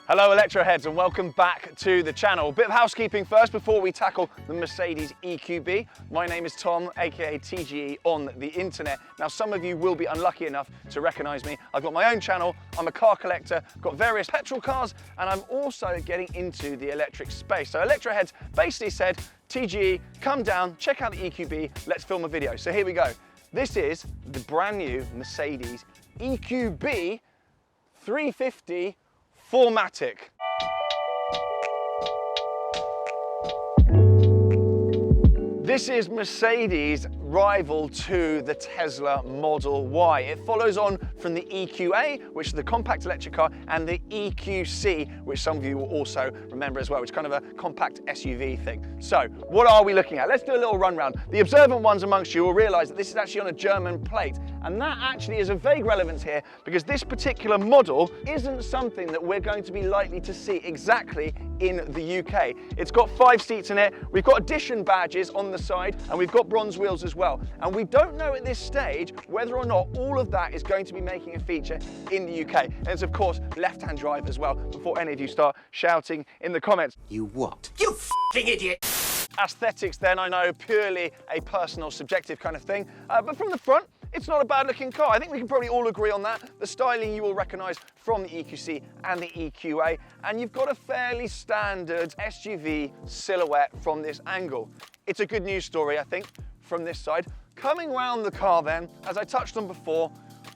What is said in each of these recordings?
Hello Electroheads and welcome back to the channel. A bit of housekeeping first before we tackle the Mercedes EQB. My name is Tom, aka TGE on the internet. Now some of you will be unlucky enough to recognise me. I've got my own channel, I'm a car collector, got various petrol cars, and I'm also getting into the electric space. So Electroheads basically said, TGE, come down, check out the EQB, let's film a video. So here we go. This is the brand new Mercedes EQB 350 4MATIC. This is Mercedes' rival to the Tesla Model Y. It follows on from the EQA, which is the compact electric car, and the EQC, which some of you will also remember as well, which is kind of a compact SUV thing. So, what are we looking at? Let's do a little run round. The observant ones amongst you will realise that this is actually on a German plate, and that actually is of vague relevance here because this particular model isn't something that we're going to be likely to see exactly in the UK. It's got 5 seats in it, we've got edition badges on the side, and we've got bronze wheels as well. And we don't know at this stage whether or not all of that is going to be making a feature in the UK. And it's of course left-hand drive as well, before any of you start shouting in the comments. You what? You f***ing idiot! Aesthetics then, I know, purely a personal, subjective kind of thing. But from the front, it's not a bad looking car. I think we can probably all agree on that. The styling you will recognise from the EQC and the EQA, and you've got a fairly standard SUV silhouette from this angle. It's a good news story, I think, from this side. Coming round the car then, as I touched on before,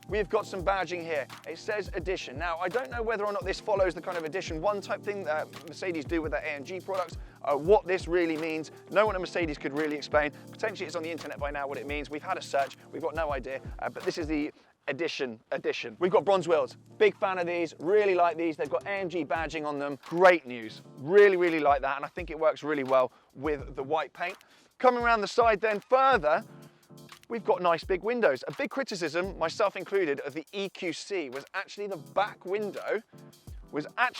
we've got some badging here. It says edition. Now, I don't know whether or not this follows the kind of edition 1 type thing that Mercedes do with their AMG products, what this really means. No one at Mercedes could really explain. Potentially it's on the internet by now what it means. We've had a search, we've got no idea, but this is the edition. We've got bronze wheels. Big fan of these, really like these. They've got AMG badging on them. Great news. Really, really like that, and I think it works really well with the white paint. Coming around the side then further, we've got nice big windows. A big criticism, myself included, of the EQC was actually the back window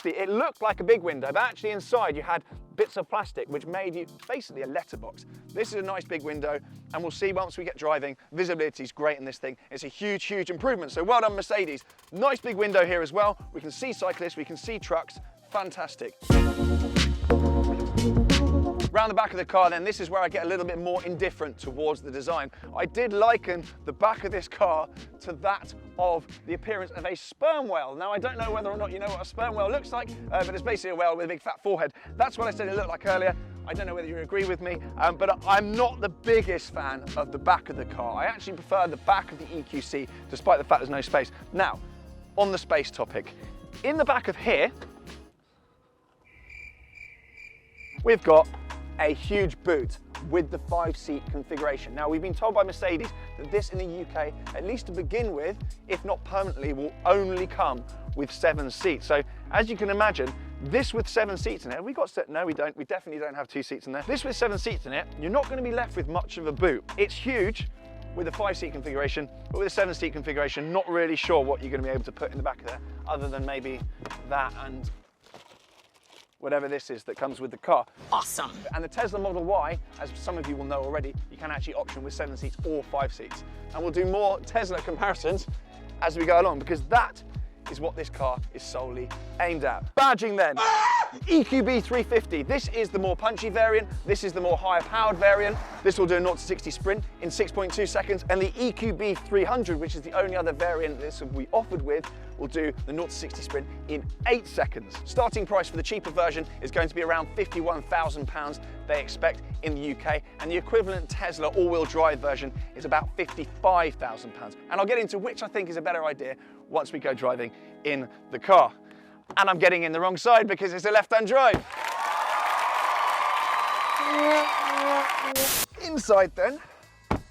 it looked like a big window, but actually inside you had bits of plastic which made you basically a letterbox. This is a nice big window, and we'll see once we get driving. Visibility is great in this thing. It's a huge, huge improvement. So well done, Mercedes. Nice big window here as well. We can see cyclists, we can see trucks. Fantastic. Round the back of the car then, this is where I get a little bit more indifferent towards the design. I did liken the back of this car to that of the appearance of a sperm whale. Now I don't know whether or not you know what a sperm whale looks like, but it's basically a whale with a big fat forehead. That's what I said it looked like earlier. I don't know whether you agree with me, but I'm not the biggest fan of the back of the car. I actually prefer the back of the EQC, despite the fact there's no space. Now, on the space topic, in the back of here, we've got a huge boot with the 5-seat configuration. Now, we've been told by Mercedes that this in the UK, at least to begin with, if not permanently, will only come with 7 seats. So, as you can imagine, this with 7 seats in it, no we don't, we definitely don't have 2 seats in there. This with 7 seats in it, you're not gonna be left with much of a boot. It's huge with a 5-seat configuration, but with a 7-seat configuration, not really sure what you're gonna be able to put in the back of there, other than maybe that and whatever this is that comes with the car. Awesome. And the Tesla Model Y, as some of you will know already, you can actually option with 7 seats or 5 seats. And we'll do more Tesla comparisons as we go along, because that is what this car is solely aimed at. Badging then. EQB 350. This is the more punchy variant. This is the more higher powered variant. This will do a 0 to 60 sprint in 6.2 seconds. And the EQB 300, which is the only other variant this will be offered with, will do the 0 to 60 sprint in 8 seconds. Starting price for the cheaper version is going to be around £51,000 they expect in the UK, and the equivalent Tesla all-wheel drive version is about £55,000. And I'll get into which I think is a better idea once we go driving in the car. And I'm getting in the wrong side because it's a left-hand drive. Inside then,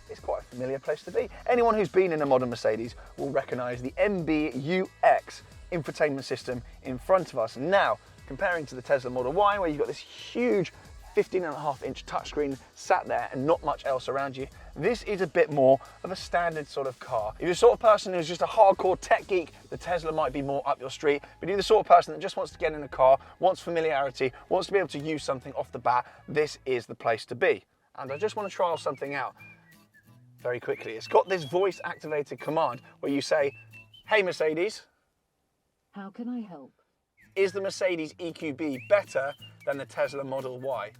it's quite a familiar place to be. Anyone who's been in a modern Mercedes will recognise the MBUX infotainment system in front of us. Now, comparing to the Tesla Model Y, where you've got this huge 15.5-inch touchscreen sat there and not much else around you, this is a bit more of a standard sort of car. If you're the sort of person who's just a hardcore tech geek, the Tesla might be more up your street. But if you're the sort of person that just wants to get in a car, wants familiarity, wants to be able to use something off the bat, this is the place to be. And I just want to trial something out. very quickly. It's got this voice-activated command where you say, "Hey Mercedes, How can I help? is the Mercedes EQB better than the Tesla Model Y?"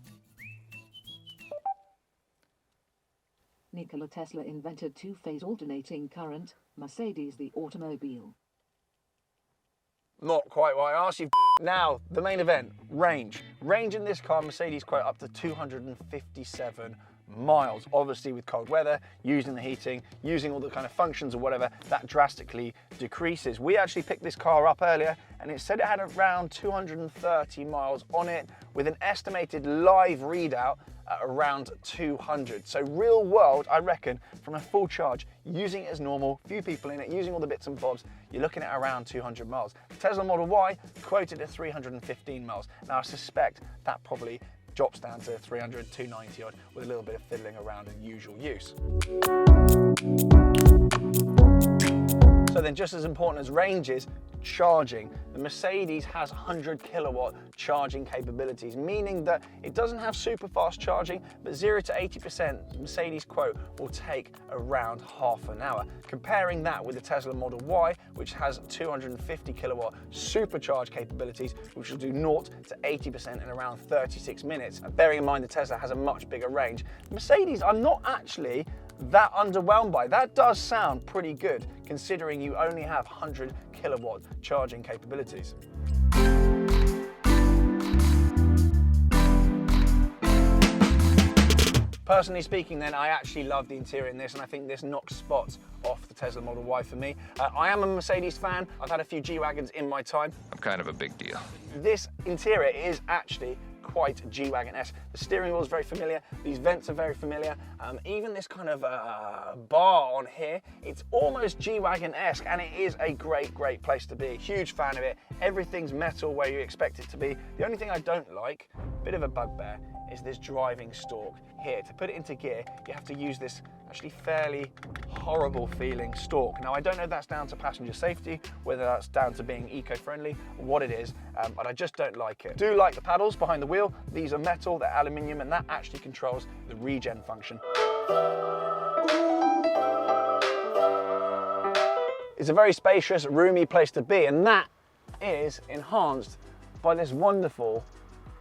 Nikola Tesla invented two-phase alternating current, Mercedes the automobile. Not quite what I asked you. Now, the main event, range. Range in this car, Mercedes quote up to 257 miles. Obviously with cold weather, using the heating, using all the kind of functions or whatever, that drastically decreases. We actually picked this car up earlier and it said it had around 230 miles on it with an estimated live readout at around 200. So real world, I reckon, from a full charge, using it as normal, few people in it, using all the bits and bobs, you're looking at around 200 miles. The Tesla Model Y quoted at 315 miles. Now I suspect that probably drops down to 300, 290 odd with a little bit of fiddling around in usual use. So then just as important as range is, charging. The Mercedes has 100 kilowatt charging capabilities, meaning that it doesn't have super fast charging, but 0 to 80%, Mercedes quote, will take around half an hour. Comparing that with the Tesla Model Y, which has 250 kilowatt supercharge capabilities, which will do 0 to 80% in around 36 minutes. And bearing in mind the Tesla has a much bigger range, Mercedes, I'm not actually that underwhelmed by. That does sound pretty good, considering you only have 100 kilowatt charging capabilities. Personally speaking then, I actually love the interior in this, and I think this knocks spots off the Tesla Model Y for me. I am a Mercedes fan. I've had a few G-Wagons in my time. I'm kind of a big deal. This interior is actually quite G-Wagon-esque. The steering wheel is very familiar, these vents are very familiar, even this kind of bar on here, it's almost G-Wagon-esque, and it is a great place to be. Huge fan of it. Everything's metal where you expect it to be. The only thing I don't like, bit of a bugbear, is this driving stalk here. To put it into gear, you have to use this actually fairly horrible feeling stalk. Now I don't know if that's down to passenger safety, whether that's down to being eco-friendly, or what it is, but I just don't like it. Do like the paddles behind the wheel. These are metal, they're aluminium, and that actually controls the regen function. It's a very spacious, roomy place to be, and that is enhanced by this wonderful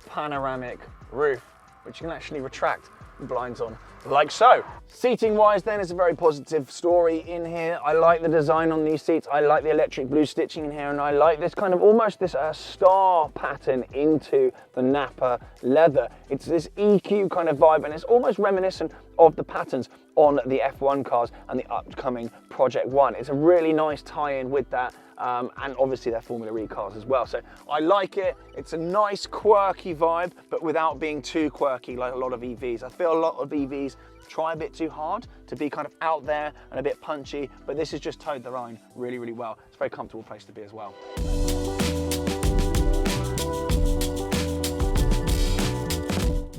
panoramic roof, which you can actually retract the blinds on, like so. Seating wise then, is a very positive story in here. I like the design on these seats. I like the electric blue stitching in here, and I like this kind of almost this star pattern into the Napa leather. It's this EQ kind of vibe, and it's almost reminiscent of the patterns on the F1 cars and the upcoming Project One. It's a really nice tie-in with that, and obviously they're Formula E cars as well. So I like it. It's a nice quirky vibe, but without being too quirky like a lot of EVs. I feel a lot of EVs try a bit too hard to be kind of out there and a bit punchy, but this has just towed the line really well. It's a very comfortable place to be as well.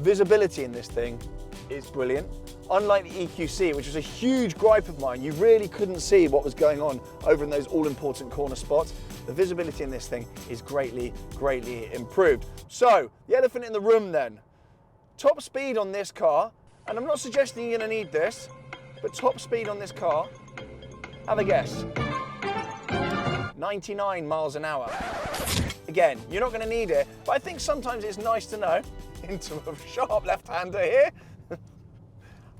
Visibility in this thing is brilliant. Unlike the EQC, which was a huge gripe of mine, you really couldn't see what was going on over in those all-important corner spots. The visibility in this thing is greatly improved. So, the elephant in the room then. Top speed on this car, and I'm not suggesting you're gonna need this, but top speed on this car, have a guess. 99 miles an hour. Again, you're not gonna need it, but I think sometimes it's nice to know, into a sharp left-hander here.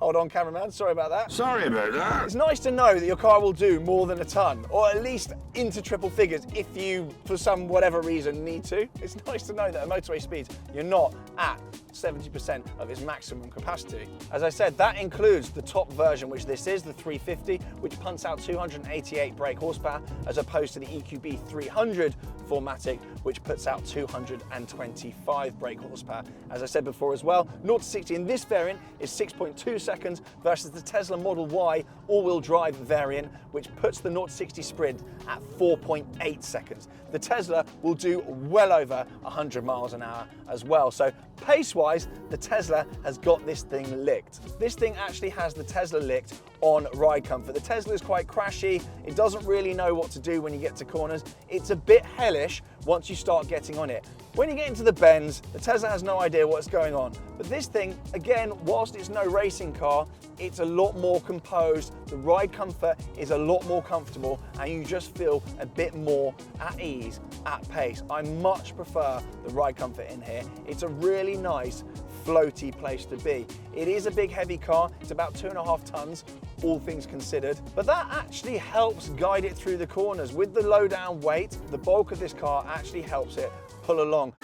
Hold on, cameraman, sorry about that. Sorry about that. It's nice to know that your car will do more than a ton, or at least into triple figures if you, for some whatever reason, need to. It's nice to know that at motorway speeds, you're not at 70% of its maximum capacity. As I said, that includes the top version, which this is, the 350, which punts out 288 brake horsepower, as opposed to the EQB 300 4MATIC, which puts out 225 brake horsepower. As I said before as well, 0 to 60 in this variant is 6.2 seconds versus the Tesla Model Y all-wheel drive variant, which puts the 0 to 60 sprint at 4.8 seconds. The Tesla will do well over 100 miles an hour as well. So pace-wise, the Tesla has got this thing licked. This thing actually has the Tesla licked on ride comfort. The Tesla is quite crashy. It doesn't really know what to do when you get to corners. It's a bit hellish once you start getting on it. When you get into the bends, the Tesla has no idea what's going on. But this thing, again, whilst it's no racing car, it's a lot more composed. The ride comfort is a lot more comfortable and you just feel a bit more at ease, at pace. I much prefer the ride comfort in here. It's a really nice, floaty place to be. It is a big heavy car. It's about 2.5 tons, all things considered, but that actually helps guide it through the corners. With the low down weight, the bulk of this car actually helps it pull along.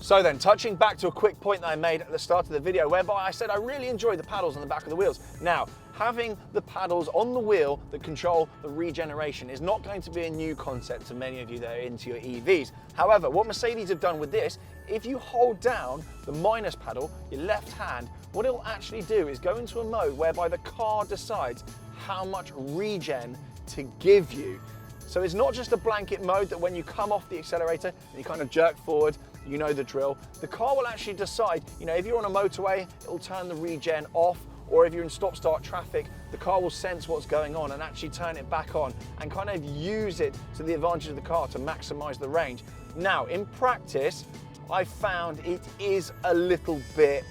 So then, touching back to a quick point that I made at the start of the video, whereby I said I really enjoy the paddles on the back of the wheels. Now, having the paddles on the wheel that control the regeneration is not going to be a new concept to many of you that are into your EVs. However, what Mercedes have done with this, if you hold down the minus pedal, your left hand, what it'll actually do is go into a mode whereby the car decides how much regen to give you. So it's not just a blanket mode that when you come off the accelerator and you kind of jerk forward, you know the drill. The car will actually decide, you know, if you're on a motorway, it'll turn the regen off, or if you're in stop-start traffic, the car will sense what's going on and actually turn it back on and kind of use it to the advantage of the car to maximize the range. Now, in practice, I found it is a little bit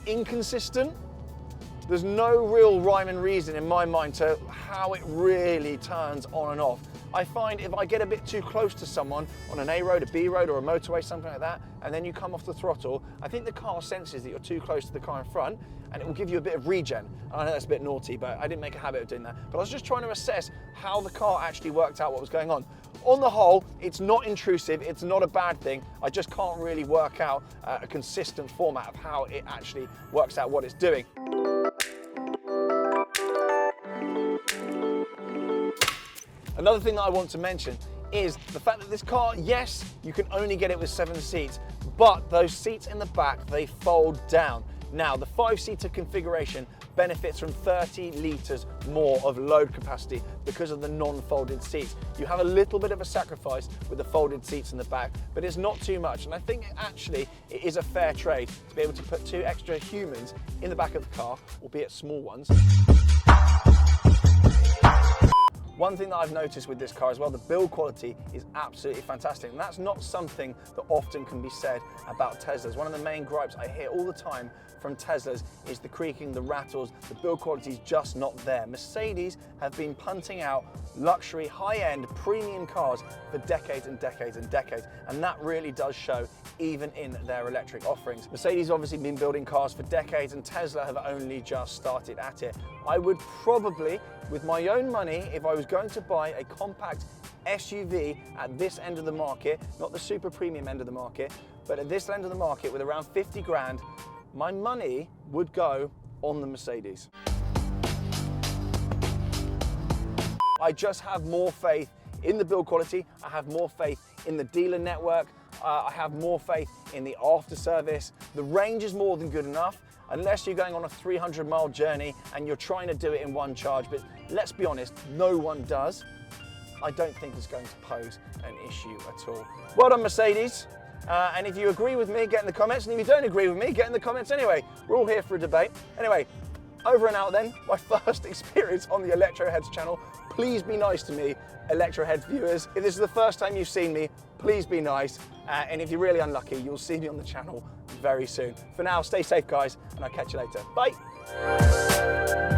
inconsistent. There's no real rhyme and reason in my mind to how it really turns on and off. I find if I get a bit too close to someone on an A road, a B road, or a motorway, something like that, and then you come off the throttle, I think the car senses that you're too close to the car in front, and it will give you a bit of regen. I know that's a bit naughty, but I didn't make a habit of doing that. But I was just trying to assess how the car actually worked out what was going on. On the whole, it's not intrusive, it's not a bad thing. I just can't really work out a consistent format of how it actually works out what it's doing. Another thing that I want to mention is the fact that this car, yes, you can only get it with 7 seats, but those seats in the back, they fold down. Now, the 5-seater configuration benefits from 30 litres more of load capacity because of the non-folded seats. You have a little bit of a sacrifice with the folded seats in the back, but it's not too much. And I think actually it is a fair trade to be able to put 2 extra humans in the back of the car, albeit small ones. One thing that I've noticed with this car as well, the build quality is absolutely fantastic. And that's not something that often can be said about Teslas. One of the main gripes I hear all the time from Teslas is the creaking, the rattles, the build quality is just not there. Mercedes have been punting out luxury, high-end, premium cars for decades and decades and decades. And that really does show even in their electric offerings. Mercedes obviously been building cars for decades and Tesla have only just started at it. I would probably, with my own money, if I was going to buy a compact SUV at this end of the market, not the super premium end of the market, but at this end of the market with around 50 grand, my money would go on the Mercedes. I just have more faith in the build quality, I have more faith in the dealer network, I have more faith in the after service. The range is more than good enough, unless you're going on a 300-mile journey and you're trying to do it in one charge, but let's be honest, no one does. I don't think it's going to pose an issue at all. Well done, Mercedes. And if you agree with me, get in the comments, and if you don't agree with me, get in the comments anyway. We're all here for a debate. Anyway, over and out then, my first experience on the Electroheads channel. Please be nice to me, Electroheads viewers. If this is the first time you've seen me, please be nice. And if you're really unlucky, you'll see me on the channel very soon. For now, stay safe, guys, and I'll catch you later. Bye.